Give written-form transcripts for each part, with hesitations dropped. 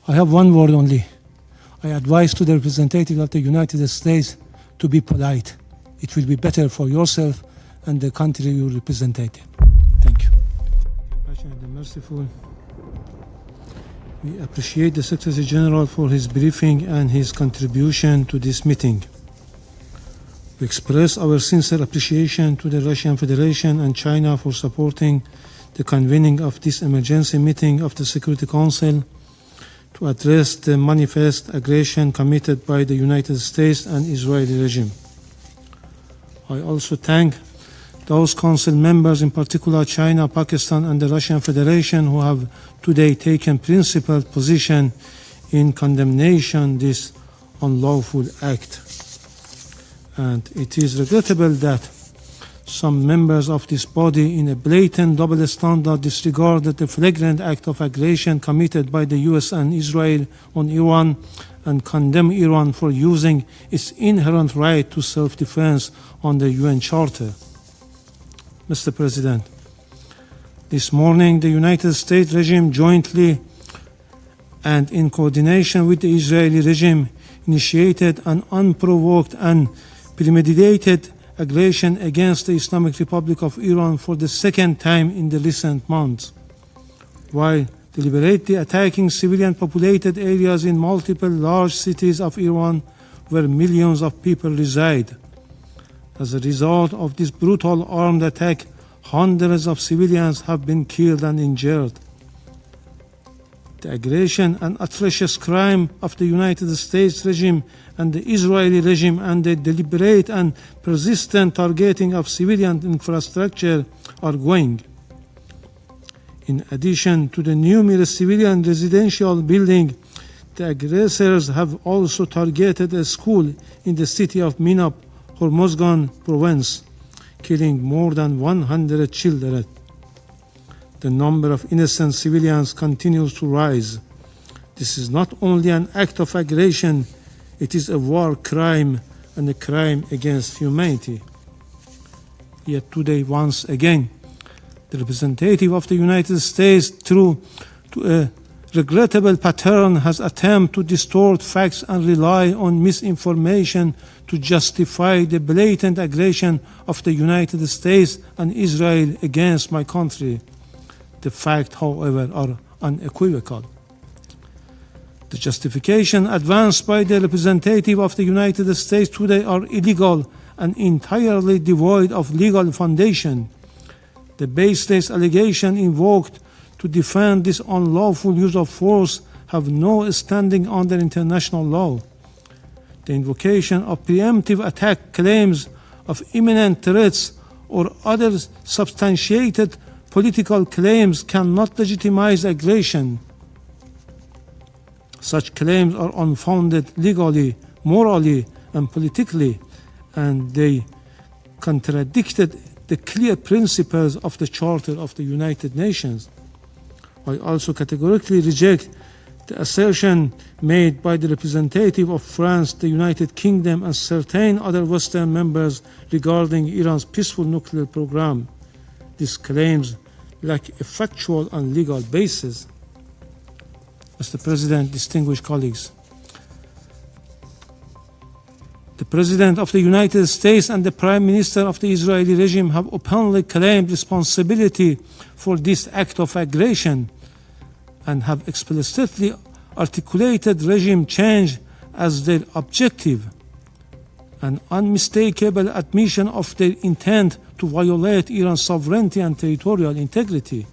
I have one word only. I advise to the representative of the United States to be polite. It will be better for yourself and the country you represent. Thank you. Passionate and merciful. We appreciate the Secretary General for his briefing and his contribution to this meeting. We express our sincere appreciation to the Russian Federation and China for supporting the convening of this emergency meeting of the Security Council to address the manifest aggression committed by the United States and Israeli regime. I also thank those Council members, in particular China, Pakistan, and the Russian Federation, who have today taken principled position in condemnation of this unlawful act. And it is regrettable that some members of this body, in a blatant double standard, disregarded the flagrant act of aggression committed by the US and Israel on Iran and condemn Iran for using its inherent right to self-defense on the UN Charter. Mr. President, this morning the United States regime jointly and in coordination with the Israeli regime initiated an unprovoked and premeditated aggression against the Islamic Republic of Iran for the second time in the recent months, while deliberately attacking civilian populated areas in multiple large cities of Iran where millions of people reside. As a result of this brutal armed attack, hundreds of civilians have been killed and injured. The aggression and atrocious crime of the United States regime and the Israeli regime and the deliberate and persistent targeting of civilian infrastructure are going. In addition to the numerous civilian residential buildings, the aggressors have also targeted a school in the city of Minab, Hormozgan province, killing more than 100 children. The number of innocent civilians continues to rise. This is not only an act of aggression, it is a war crime and a crime against humanity. Yet today, once again, the representative of the United States, through a regrettable pattern, has attempted to distort facts and rely on misinformation to justify the blatant aggression of the United States and Israel against my country. The facts, however, are unequivocal. The justification advanced by the representative of the United States today are illegal and entirely devoid of legal foundation. The baseless allegation invoked to defend this unlawful use of force have no standing under international law. The invocation of preemptive attack claims of imminent threats or other substantiated political claims cannot legitimize aggression. Such claims are unfounded legally, morally, and politically, and they contradicted the clear principles of the Charter of the United Nations. I also categorically reject the assertion made by the representative of France, the United Kingdom, and certain other Western members regarding Iran's peaceful nuclear program. These claims lack a factual and legal basis. Mr. President, distinguished colleagues, the President of the United States and the Prime Minister of the Israeli regime have openly claimed responsibility for this act of aggression and have explicitly articulated regime change as their objective, an unmistakable admission of their intent to violate Iran's sovereignty and territorial integrity.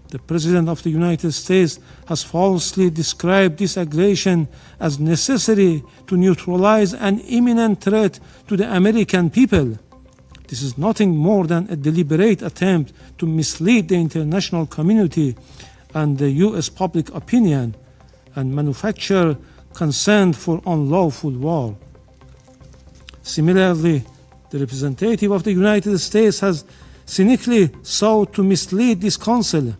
The President of the United States has falsely described this aggression as necessary to neutralize an imminent threat to the American people. This is nothing more than a deliberate attempt to mislead the international community and the US public opinion and manufacture consent for unlawful war. Similarly, the representative of the United States has cynically sought to mislead this council,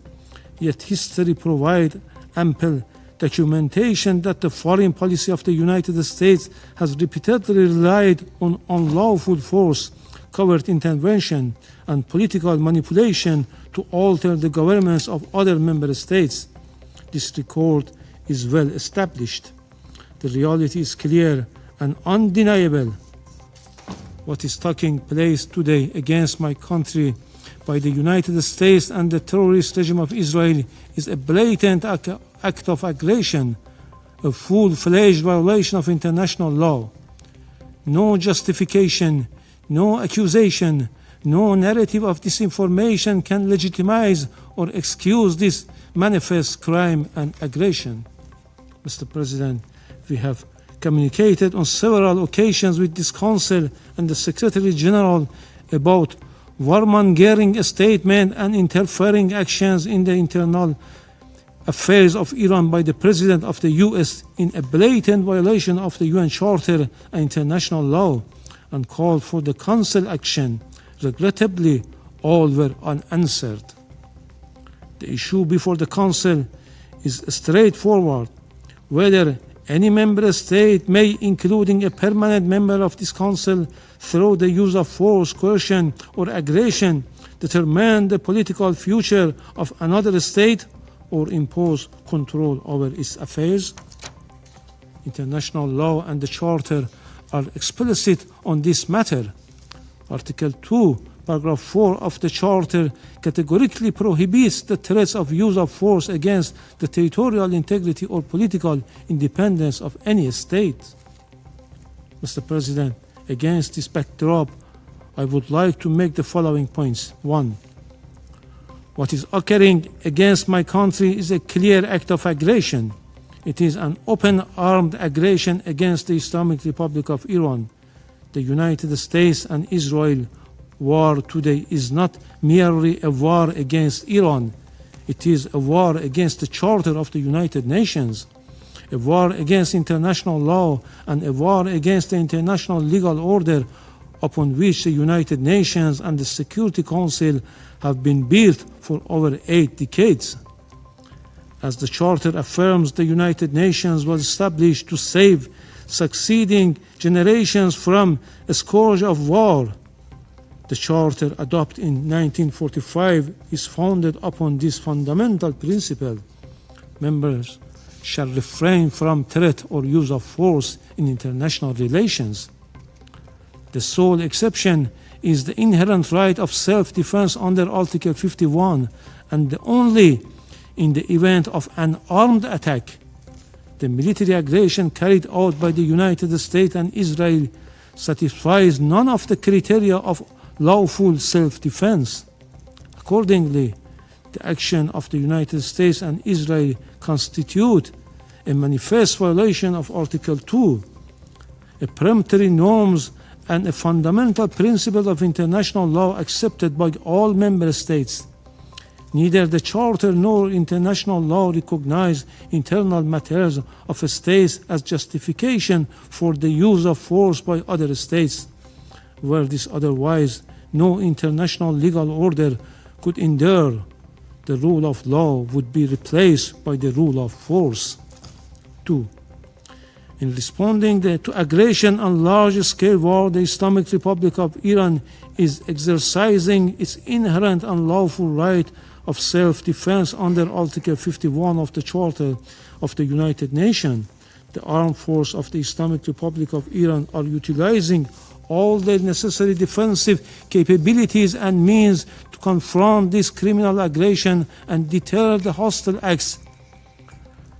yet history provides ample documentation that the foreign policy of the United States has repeatedly relied on unlawful force, covert intervention, and political manipulation to alter the governments of other member states. This record is well established. The reality is clear and undeniable. What is taking place today against my country by the United States and the terrorist regime of Israel is a blatant act of aggression, a full-fledged violation of international law. No justification, no accusation, no narrative of disinformation can legitimize or excuse this manifest crime and aggression. Mr. President, we have communicated on several occasions with this Council and the Secretary General about warmongering statements and interfering actions in the internal affairs of Iran by the President of the US in a blatant violation of the UN Charter and international law, and called for the Council action. Regrettably, all were unanswered. The issue before the Council is straightforward: whether any member state may, including a permanent member of this Council, through the use of force, coercion, or aggression, determine the political future of another state or impose control over its affairs. International law and the Charter are explicit on this matter. Article 2, Paragraph 4 of the Charter categorically prohibits the threats of use of force against the territorial integrity or political independence of any state. Mr. President, against this backdrop, I would like to make the following points. 1. What is occurring against my country is a clear act of aggression. It is an open armed aggression against the Islamic Republic of Iran. The United States and Israel war today is not merely a war against Iran. It is a war against the Charter of the United Nations, a war against international law, and a war against the international legal order upon which the United Nations and the Security Council have been built for over 8 decades. As the Charter affirms, the United Nations was established to save succeeding generations from a scourge of war. The Charter, adopted in 1945, is founded upon this fundamental principle. Members shall refrain from threat or use of force in international relations. The sole exception is the inherent right of self-defense under Article 51, and only in the event of an armed attack. The military aggression carried out by the United States and Israel satisfies none of the criteria of lawful self-defense. Accordingly, the action of the United States and Israel constitute a manifest violation of Article 2, a peremptory norms and a fundamental principle of international law accepted by all member states. Neither the Charter nor international law recognize internal matters of a state as justification for the use of force by other states. Were this otherwise, no international legal order could endure. The rule of law would be replaced by the rule of force. 2. In responding to aggression and large-scale war, the Islamic Republic of Iran is exercising its inherent and lawful right of self-defense under Article 51 of the Charter of the United Nations. The armed forces of the Islamic Republic of Iran are utilizing all the necessary defensive capabilities and means to confront this criminal aggression and deter the hostile acts.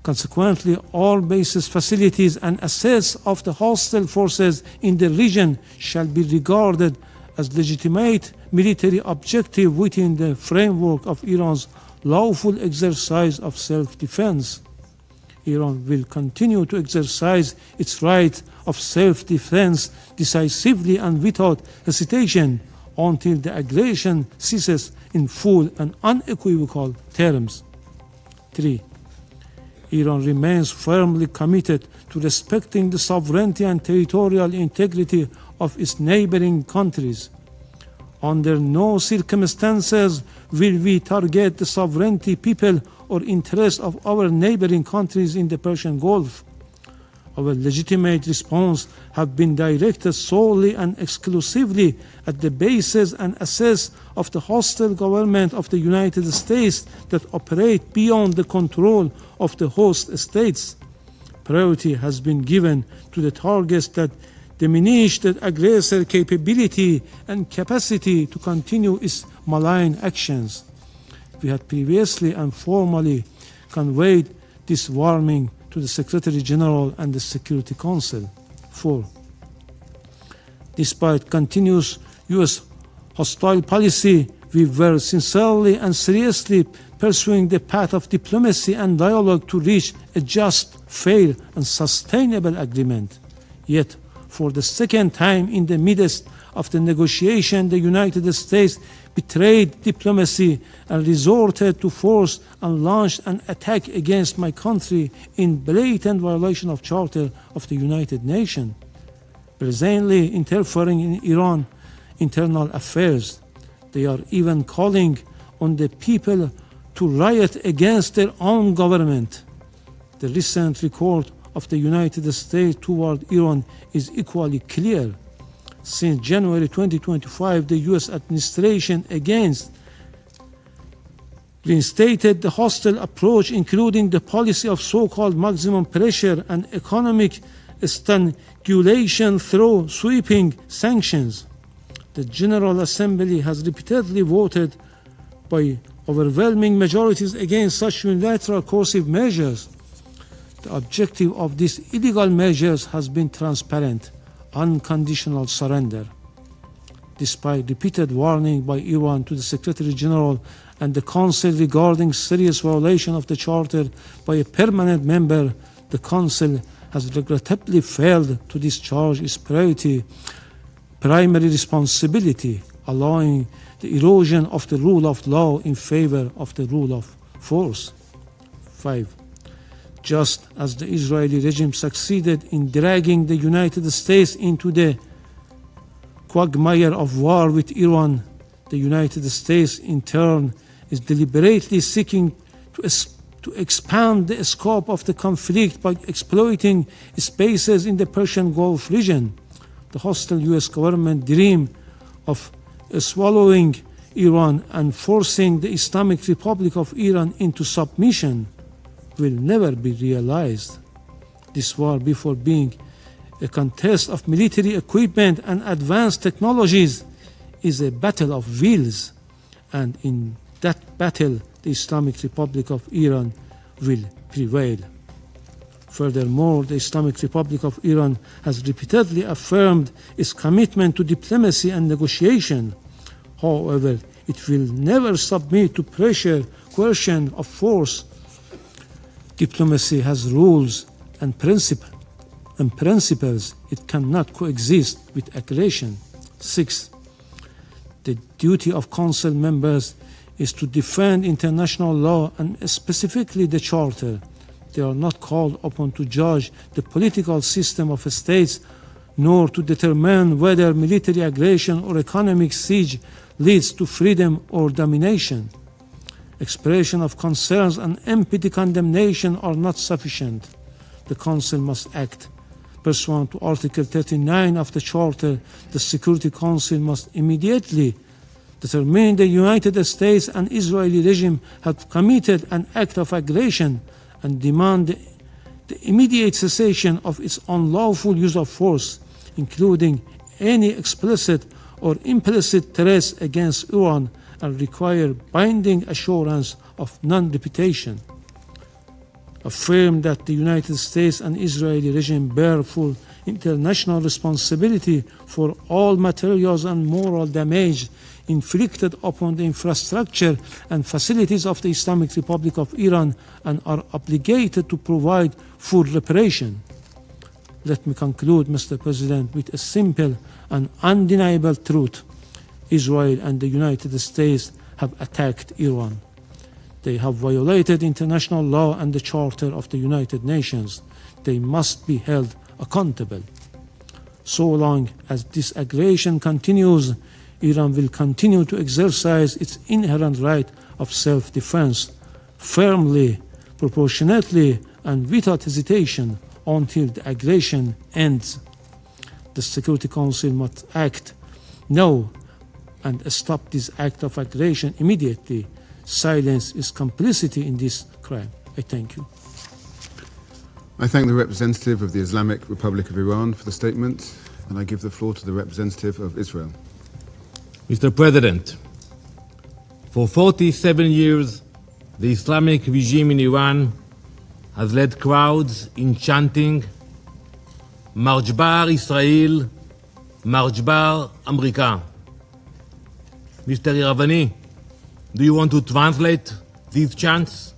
Consequently, all bases, facilities, and assets of the hostile forces in the region shall be regarded as legitimate military objective within the framework of Iran's lawful exercise of self-defense. Iran will continue to exercise its right of self-defense decisively and without hesitation until the aggression ceases in full and unequivocal terms. 3. Iran remains firmly committed to respecting the sovereignty and territorial integrity of its neighboring countries. Under no circumstances will we target the sovereignty, people, or interests of our neighboring countries in the Persian Gulf. our legitimate response have been directed solely and exclusively at the bases and assets of the hostile government of the United States that operate beyond the control of the host states. Priority has been given to the targets that diminish the aggressor capability and capacity to continue its malign actions. We had previously and formally conveyed this warning to the Secretary General and the Security Council. 4. Despite continuous U.S. hostile policy, we were sincerely and seriously pursuing the path of diplomacy and dialogue to reach a just, fair, and sustainable agreement. Yet, for the second time in the midst of the negotiation, the United States betrayed diplomacy and resorted to force and launched an attack against my country in blatant violation of Charter of the United Nations, presently interfering in Iran's internal affairs. They are even calling on the people to riot against their own government. The recent record of the United States toward Iran is equally clear. Since January 2025, the U.S. administration again reinstated the hostile approach, including the policy of so-called maximum pressure and economic strangulation through sweeping sanctions. The General Assembly has repeatedly voted by overwhelming majorities against such unilateral coercive measures. The objective of these illegal measures has been transparent, unconditional surrender. Despite repeated warning by Iran to the Secretary General and the Council regarding serious violation of the Charter by a permanent member, the Council has regrettably failed to discharge its primary responsibility, allowing the erosion of the rule of law in favor of the rule of force. 5. Just as the Israeli regime succeeded in dragging the United States into the quagmire of war with Iran, the United States in turn is deliberately seeking to expand the scope of the conflict by exploiting spaces in the Persian Gulf region. The hostile U.S. government dream of swallowing Iran and forcing the Islamic Republic of Iran into submission will never be realized. This war, before being a contest of military equipment and advanced technologies, is a battle of wills, and in that battle the Islamic Republic of Iran will prevail. Furthermore, the Islamic Republic of Iran has repeatedly affirmed its commitment to diplomacy and negotiation. However, it will never submit to pressure, coercion, or force. Diplomacy has rules and principles. It cannot coexist with aggression. 6. The duty of Council members is to defend international law and specifically the Charter. They are not called upon to judge the political system of states, nor to determine whether military aggression or economic siege leads to freedom or domination. Expression of concerns and empty condemnation are not sufficient. The Council must act. Pursuant to Article 39 of the Charter, the Security Council must immediately determine the United States and Israeli regime have committed an act of aggression and demand the immediate cessation of its unlawful use of force, including any explicit or implicit threats against Iran, and require binding assurance of non-repetition. Affirm that the United States and Israeli regime bear full international responsibility for all materials and moral damage inflicted upon the infrastructure and facilities of the Islamic Republic of Iran and are obligated to provide full reparation. Let me conclude, Mr. President, with a simple and undeniable truth. Israel and the United States have attacked Iran. They have violated international law and the Charter of the United Nations. They must be held accountable. So long as this aggression continues, Iran will continue to exercise its inherent right of self-defense, firmly, proportionately, and without hesitation, until the aggression ends. The Security Council must act now and stop this act of aggression immediately. Silence is complicity in this crime. I thank you. I thank the representative of the Islamic Republic of Iran for the statement, and I give the floor to the representative of Israel. Mr. President, for 47 years, the Islamic regime in Iran has led crowds in chanting Marjbar Israel, Marjbar America. Mr. Iravani, do you want to translate these chants?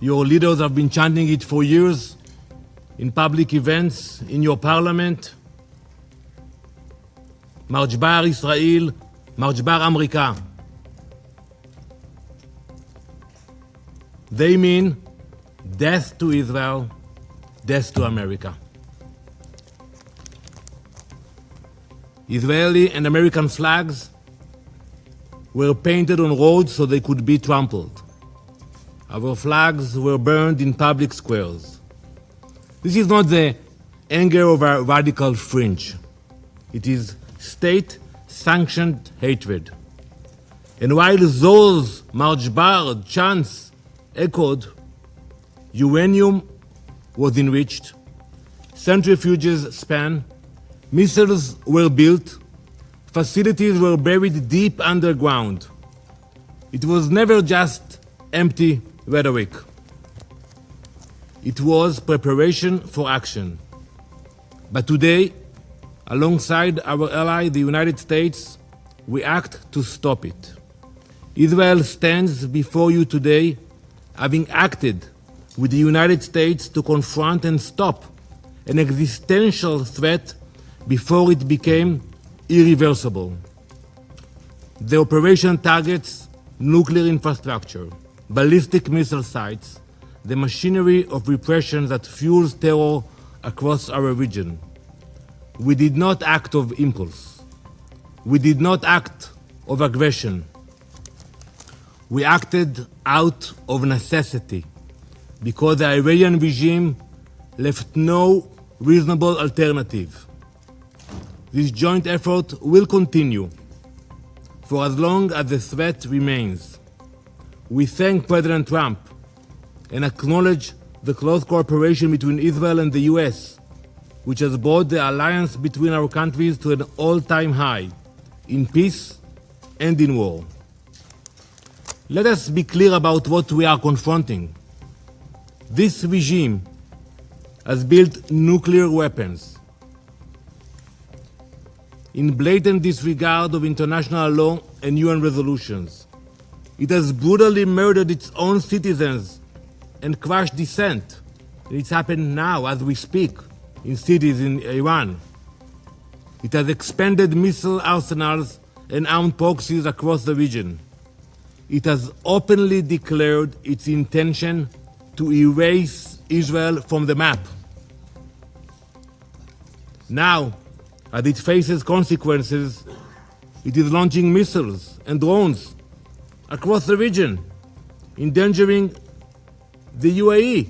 Your leaders have been chanting it for years in public events, in your parliament. Marjbar Israel, Marjbar America. They mean death to Israel, death to America. Israeli and American flags were painted on roads so they could be trampled. Our flags were burned in public squares. This is not the anger of a radical fringe. It is state-sanctioned hatred. And while those Marjbar chants echoed, uranium was enriched, centrifuges span, missiles were built, facilities were buried deep underground. It was never just empty rhetoric. It was preparation for action. But today, alongside our ally, the United States, we act to stop it. Israel stands before you today, having acted with the United States to confront and stop an existential threat before it became irreversible. The operation targets nuclear infrastructure, ballistic missile sites, the machinery of repression that fuels terror across our region. We did not act of impulse. We did not act of aggression. We acted out of necessity because the Iranian regime left no reasonable alternative. This joint effort will continue for as long as the threat remains. We thank President Trump and acknowledge the close cooperation between Israel and the US, which has brought the alliance between our countries to an all-time high, in peace and in war. Let us be clear about what we are confronting. This regime has built nuclear weapons in blatant disregard of international law and UN resolutions. It has brutally murdered its own citizens and crushed dissent. It's happened now as we speak in cities in Iran. It has expanded missile arsenals and armed proxies across the region. It has openly declared its intention to erase Israel from the map. Now, as it faces consequences, it is launching missiles and drones across the region, endangering the UAE,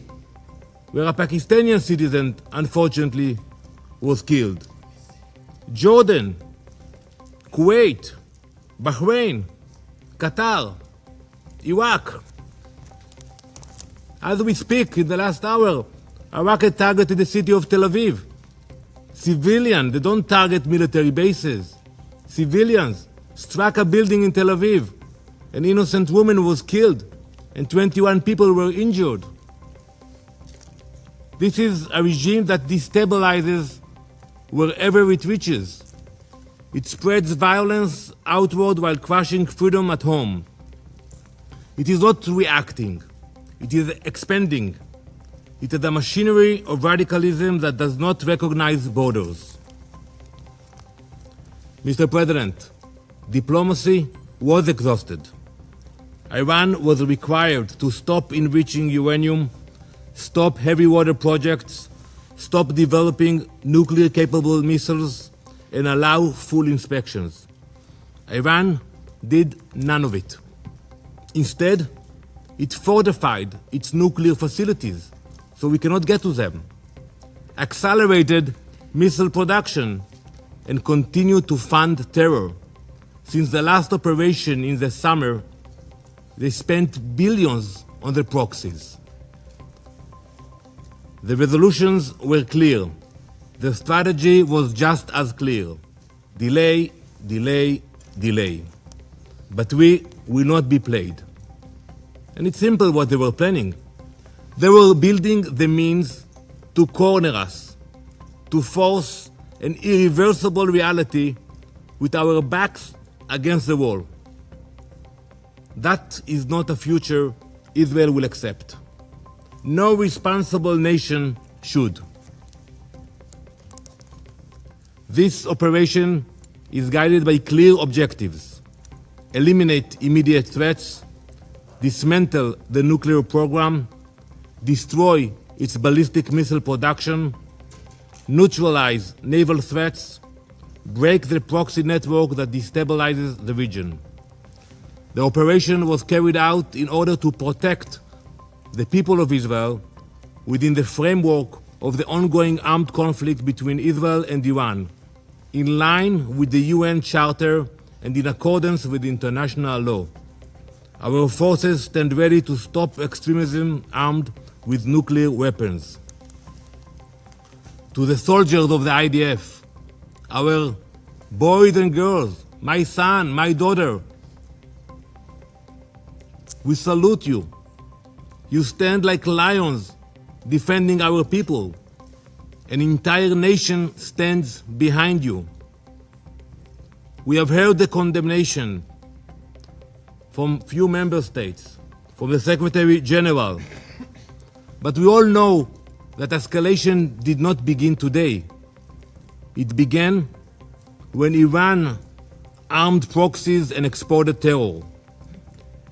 where a Pakistani citizen, unfortunately, was killed. Jordan, Kuwait, Bahrain, Qatar, Iraq. As we speak, in the last hour, a rocket targeted the city of Tel Aviv. Civilians, they don't target military bases. Civilians struck a building in Tel Aviv. An innocent woman was killed and 21 people were injured. This is a regime that destabilizes wherever it reaches. It spreads violence outward while crushing freedom at home. It is not reacting. It is expanding. It is a machinery of radicalism that does not recognize borders. Mr. President, diplomacy was exhausted. Iran was required to stop enriching uranium, stop heavy water projects, stop developing nuclear-capable missiles, and allow full inspections. Iran did none of it. Instead, it fortified its nuclear facilities, so we cannot get to them, accelerated missile production, and continue to fund terror. Since the last operation in the summer, they spent billions on their proxies. The resolutions were clear. The strategy was just as clear. Delay, delay, delay. But we will not be played. And it's simple what they were planning. They were building the means to corner us, to force an irreversible reality with our backs against the wall. That is not a future Israel will accept. No responsible nation should. This operation is guided by clear objectives: eliminate immediate threats, dismantle the nuclear program, destroy its ballistic missile production, neutralize naval threats, break the proxy network that destabilizes the region. The operation was carried out in order to protect the people of Israel within the framework of the ongoing armed conflict between Israel and Iran, in line with the UN Charter and in accordance with international law. Our forces stand ready to stop extremism armed with nuclear weapons. To the soldiers of the IDF, our boys and girls, my son, my daughter, we salute you. You stand like lions defending our people. An entire nation stands behind you. We have heard the condemnation from few member states, from the Secretary General, but we all know that escalation did not begin today. It began when Iran armed proxies and exported terror,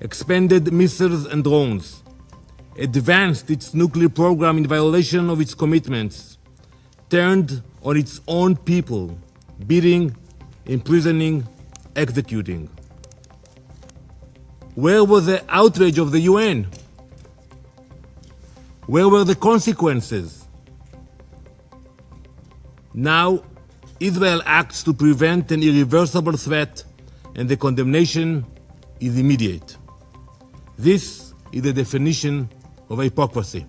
expanded missiles and drones, advanced its nuclear program in violation of its commitments, turned on its own people, beating, imprisoning, executing. Where was the outrage of the UN? Where were the consequences? Now, Israel acts to prevent an irreversible threat, and the condemnation is immediate. This is the definition of hypocrisy.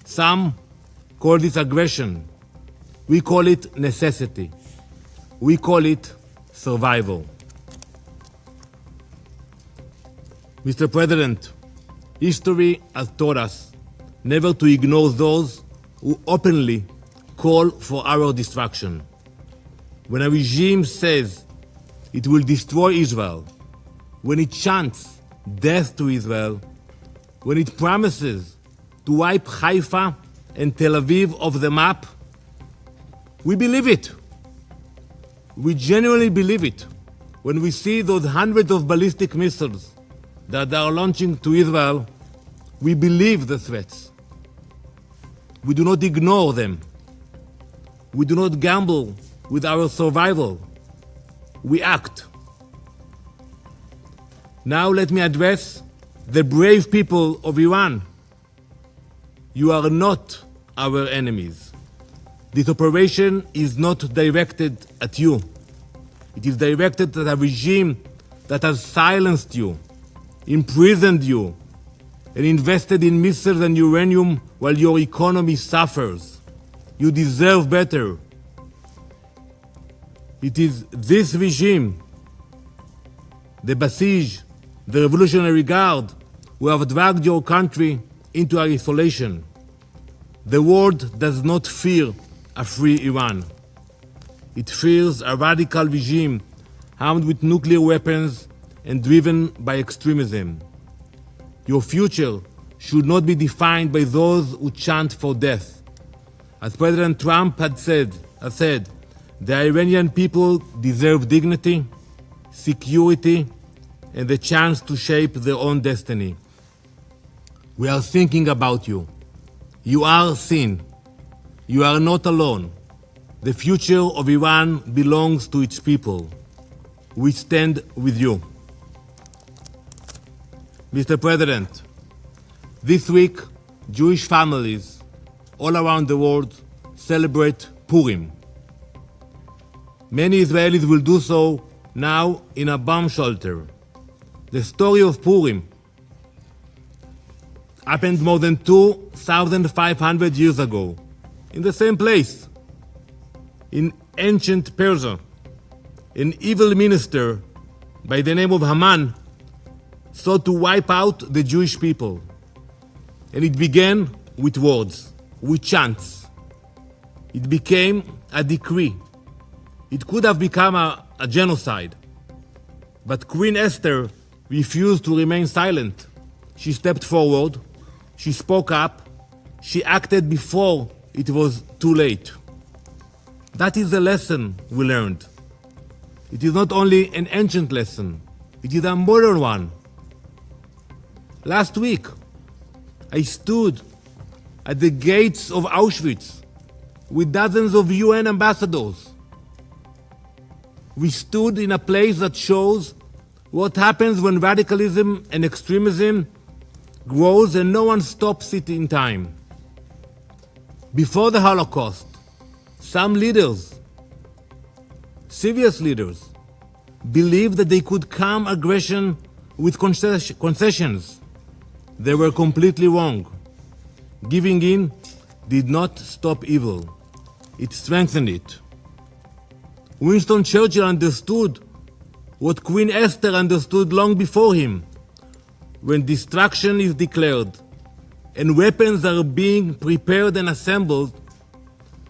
Some call this aggression. We call it necessity. We call it survival. Mr. President, history has taught us never to ignore those who openly call for our destruction. When a regime says it will destroy Israel, when it chants death to Israel, when it promises to wipe Haifa and Tel Aviv off the map, we believe it. We genuinely believe it when we see those hundreds of ballistic missiles that they are launching to Israel. We believe the threats. We do not ignore them. We do not gamble with our survival. We act. Now let me address the brave people of Iran. You are not our enemies. This operation is not directed at you. It is directed at a regime that has silenced you, imprisoned you, and invested in missiles and uranium while your economy suffers. You deserve better. It is this regime, the Basij, the Revolutionary Guard, who have dragged your country into isolation. The world does not fear a free Iran. It fears a radical regime armed with nuclear weapons and driven by extremism. Your future should not be defined by those who chant for death. As President Trump has said, the Iranian people deserve dignity, security, and the chance to shape their own destiny. We are thinking about you. You are seen. You are not alone. The future of Iran belongs to its people. We stand with you. Mr. President, This week, Jewish families all around the world celebrate Purim. Many Israelis will do so now in a bomb shelter. The story of Purim happened more than 2,500 years ago, in the same place. In ancient Persia, an evil minister by the name of Haman sought to wipe out the Jewish people. And it began with words, with chants. It became a decree. It could have become a genocide. But Queen Esther refused to remain silent. She stepped forward, she spoke up, she acted before it was too late. That is the lesson we learned. It is not only an ancient lesson, it is a modern one. Last week, I stood at the gates of Auschwitz with dozens of UN ambassadors. We stood in a place that shows what happens when radicalism and extremism grows and no one stops it in time. Before the Holocaust, some leaders, serious leaders, believed that they could calm aggression with concessions. They were completely wrong. Giving in did not stop evil. It strengthened it. Winston Churchill understood what Queen Esther understood long before him. When destruction is declared and weapons are being prepared and assembled,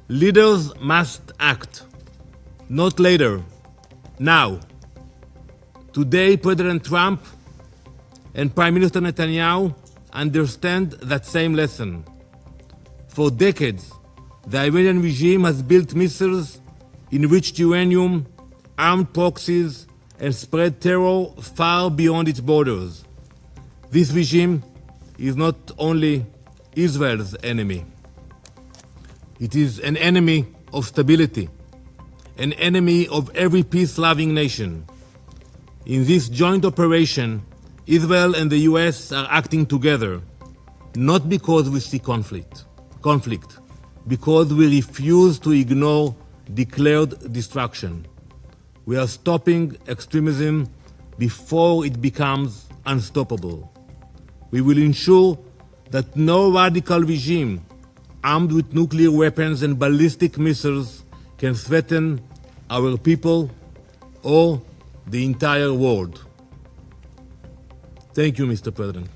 leaders must act. Not later, now. Today, President Trump and Prime Minister Netanyahu understand that same lesson. For decades, the Iranian regime has built missiles, enriched uranium, armed proxies, and spread terror far beyond its borders. This regime is not only Israel's enemy. It is an enemy of stability, an enemy of every peace-loving nation. In this joint operation, Israel and the US are acting together, not because we see conflict, because we refuse to ignore declared destruction. We are stopping extremism before it becomes unstoppable. We will ensure that no radical regime armed with nuclear weapons and ballistic missiles can threaten our people or the entire world. Thank you, Mr. President.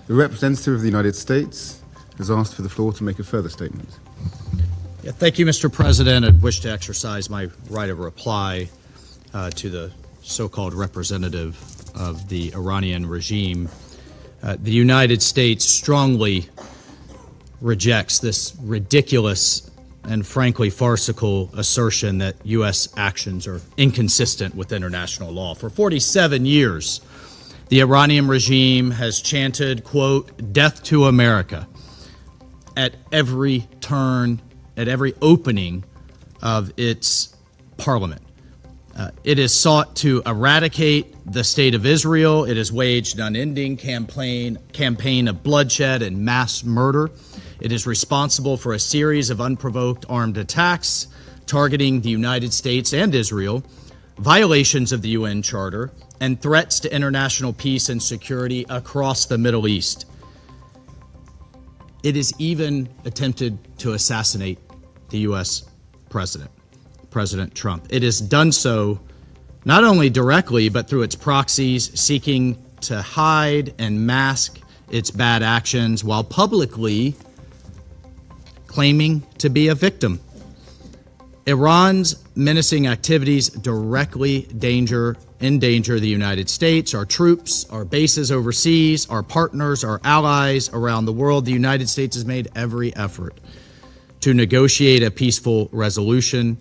The representative of the United States has asked for the floor to make a further statement. Yeah, thank you, Mr. President. I wish to exercise my right of reply to the so-called representative of the Iranian regime. The United States strongly rejects this ridiculous and frankly farcical assertion that U.S. actions are inconsistent with international law. For 47 years, the Iranian regime has chanted, quote, "Death to America," at every turn, at every opening of its parliament. It has sought to eradicate the state of Israel. It has waged an unending campaign of bloodshed and mass murder. It is responsible for a series of unprovoked armed attacks targeting the United States and Israel, violations of the UN Charter, and threats to international peace and security across the Middle East. It has even attempted to assassinate the U.S. President, President Trump. It has done so not only directly, but through its proxies, seeking to hide and mask its bad actions while publicly claiming to be a victim. Iran's menacing activities directly endanger the United States, our troops, our bases overseas, our partners, our allies around the world. The United States has made every effort to negotiate a peaceful resolution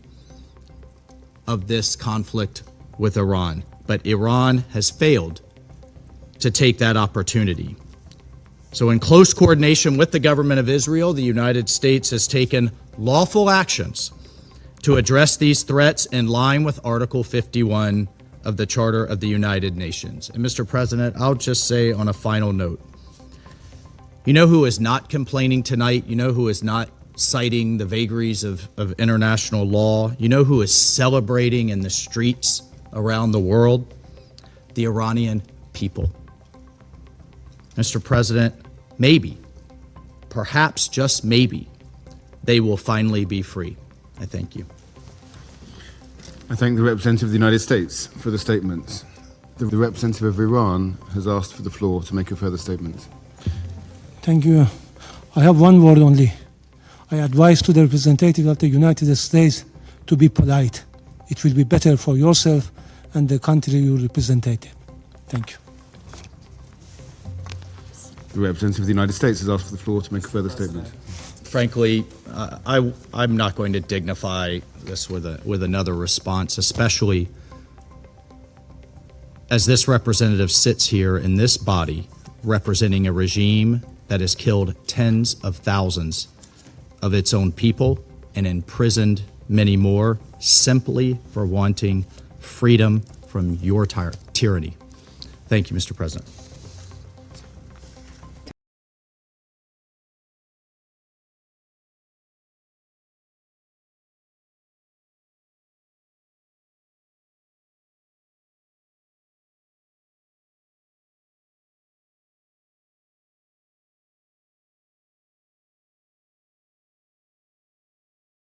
of this conflict with Iran. But Iran has failed to take that opportunity. So in close coordination with the government of Israel, the United States has taken lawful actions to address these threats in line with Article 51 of the Charter of the United Nations. And Mr. President, I'll just say on a final note, You know who is not complaining tonight? You know who is not citing the vagaries of international law? You know who is celebrating in the streets around the world? The Iranian people. Mr. President, maybe, perhaps just maybe, they will finally be free. I thank you. I thank the representative of the United States for the statement. The representative of Iran has asked for the floor to make a further statement. Thank you. I have one word only. I advise to the representative of the United States to be polite. It will be better for yourself and the country you represent. Thank you. The representative of the United States has asked for the floor to make a further statement. Frankly, I'm not going to dignify this with another response, especially as this representative sits here in this body representing a regime that has killed tens of thousands of its own people and imprisoned many more simply for wanting freedom from your tyranny. Thank you, Mr. President.